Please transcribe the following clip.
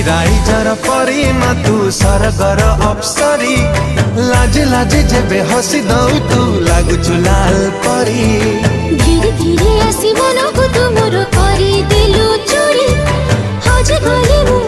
ରାଇଜର ପରିମା ତୁ ସରଗର ଅପ୍ସରୀ ଲାଜ ଲାଜ ଯେବେ ହସି ଦଉ ତୁ ଲାଗୁଛୁ ଲାଲ ପରି। ଧୀରେ ଧୀରେ ଆସି ମନକୁ ତୁ ମୋର କରିଦେଲୁ ଚୋରି ହଜି ଗଲି ମୁଁ